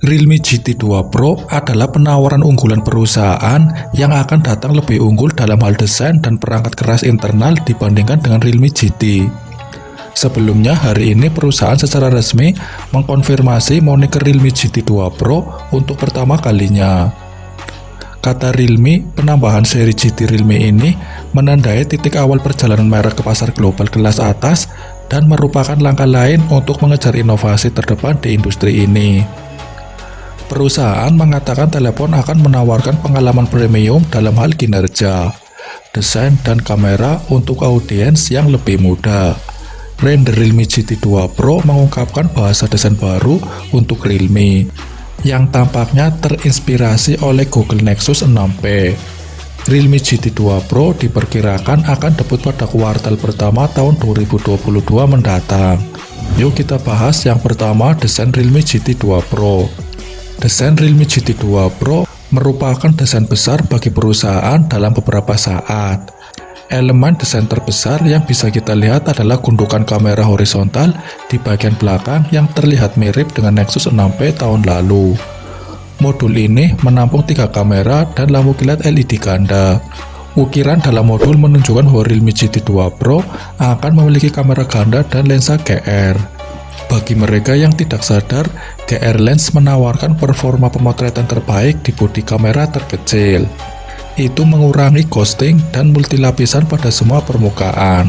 Realme GT2 Pro adalah penawaran unggulan perusahaan yang akan datang lebih unggul dalam hal desain dan perangkat keras internal dibandingkan dengan Realme GT. Sebelumnya, hari ini perusahaan secara resmi mengkonfirmasi moniker Realme GT2 Pro untuk pertama kalinya. Kata Realme, penambahan seri GT Realme ini menandai titik awal perjalanan merek ke pasar global kelas atas dan merupakan langkah lain untuk mengejar inovasi terdepan di industri ini. Perusahaan mengatakan telepon akan menawarkan pengalaman premium dalam hal kinerja, desain, dan kamera untuk audiens yang lebih muda. Brand Realme GT2 Pro mengungkapkan bahasa desain baru untuk Realme, yang tampaknya terinspirasi oleh Google Nexus 6P. Realme GT2 Pro diperkirakan akan debut pada kuartal pertama tahun 2022 mendatang. Yuk kita bahas yang pertama, desain Realme GT2 Pro. Desain Realme GT2 Pro merupakan desain besar bagi perusahaan dalam beberapa saat. Elemen desain terbesar yang bisa kita lihat adalah gundukan kamera horizontal di bagian belakang yang terlihat mirip dengan Nexus 6P tahun lalu. Modul ini menampung 3 kamera dan lampu kilat LED ganda. Ukiran dalam modul menunjukkan bahwa Realme GT2 Pro akan memiliki kamera ganda dan lensa GR. Bagi mereka yang tidak sadar, GR Lens menawarkan performa pemotretan terbaik di bodi kamera terkecil. Itu mengurangi ghosting dan multilapisan pada semua permukaan.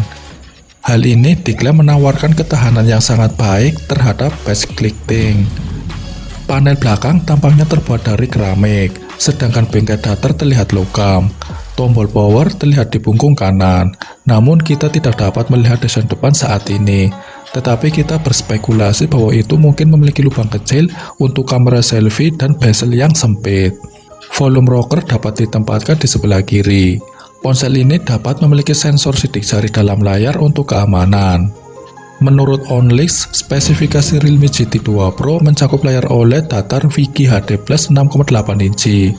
Hal ini diklaim menawarkan ketahanan yang sangat baik terhadap backlighting. Panel belakang tampaknya terbuat dari keramik, sedangkan bengkel datar terlihat logam. Tombol power terlihat di punggung kanan, namun kita tidak dapat melihat desain depan saat ini. Tetapi kita berspekulasi bahwa itu mungkin memiliki lubang kecil untuk kamera selfie dan bezel yang sempit. Volume rocker dapat ditempatkan di sebelah kiri. Ponsel ini dapat memiliki sensor sidik jari dalam layar untuk keamanan. Menurut OnLeaks, spesifikasi Realme GT2 Pro mencakup layar OLED datar VG HD Plus 6,8 inci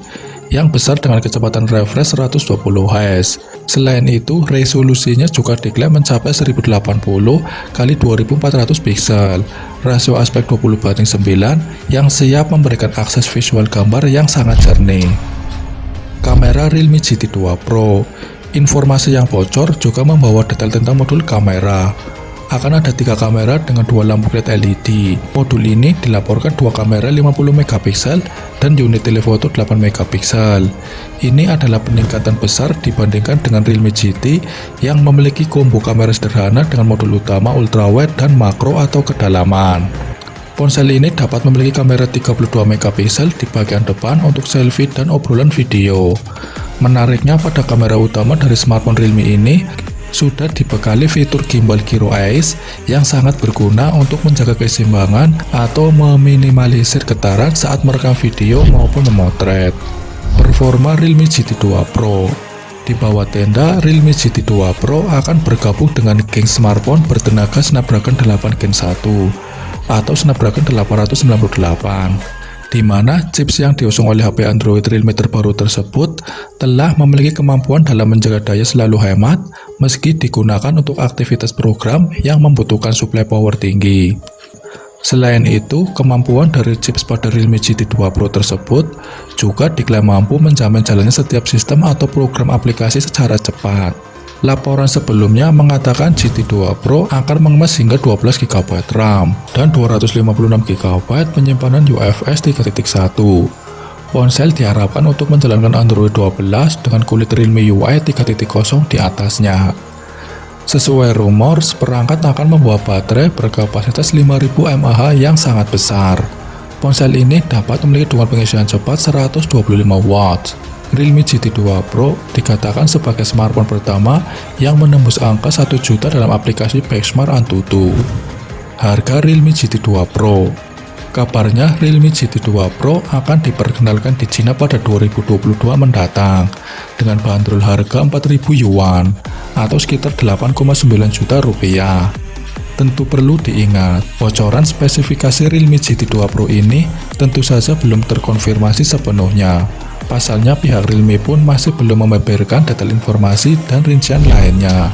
yang besar dengan kecepatan refresh 120 Hz. Selain itu, resolusinya juga diklaim mencapai 1080 x 2400 pixel, rasio aspek 20:9 yang siap memberikan akses visual gambar yang sangat jernih. Kamera Realme GT2 Pro. Informasi yang bocor juga membawa detail tentang modul kamera. Akan ada 3 kamera dengan 2 lampu kilat LED. Modul ini dilaporkan 2 kamera 50 megapiksel dan unit telefoto 8 megapiksel. Ini adalah peningkatan besar dibandingkan dengan Realme GT yang memiliki combo kamera sederhana dengan modul utama ultrawide dan makro atau kedalaman. Ponsel ini dapat memiliki kamera 32 megapiksel di bagian depan untuk selfie dan obrolan video. Menariknya, pada kamera utama dari smartphone Realme ini sudah dibekali fitur gimbal gyro eyes yang sangat berguna untuk menjaga keseimbangan atau meminimalisir getaran saat merekam video maupun memotret. Performa Realme GT2 Pro. Di bawah tenda, Realme GT2 Pro akan bergabung dengan geng smartphone bertenaga Snapdragon 8 Gen 1 atau Snapdragon 898. Di mana chips yang diusung oleh HP Android Realme terbaru tersebut telah memiliki kemampuan dalam menjaga daya selalu hemat meski digunakan untuk aktivitas program yang membutuhkan suplai power tinggi. Selain itu, kemampuan dari chips pada Realme GT2 Pro tersebut juga diklaim mampu menjamin jalannya setiap sistem atau program aplikasi secara cepat. Laporan sebelumnya mengatakan GT2 Pro akan mengemas hingga 12 GB RAM dan 256 GB penyimpanan UFS 3.1. Ponsel diharapkan untuk menjalankan Android 12 dengan kulit Realme UI 3.0 di atasnya. Sesuai rumor, perangkat akan membawa baterai berkapasitas 5000 mAh yang sangat besar. Ponsel ini dapat memiliki dukungan pengisian cepat 125 Watt. Realme GT2 Pro dikatakan sebagai smartphone pertama yang menembus angka 1 juta dalam aplikasi Benchmark Antutu. Harga Realme GT2 Pro. Kabarnya Realme GT2 Pro akan diperkenalkan di Cina pada 2022 mendatang dengan bandrol harga 4.000 yuan atau sekitar 8,9 juta rupiah. Tentu perlu diingat, bocoran spesifikasi Realme GT2 Pro ini tentu saja belum terkonfirmasi sepenuhnya. Pasalnya pihak Realme pun masih belum membeberkan detail informasi dan rincian lainnya.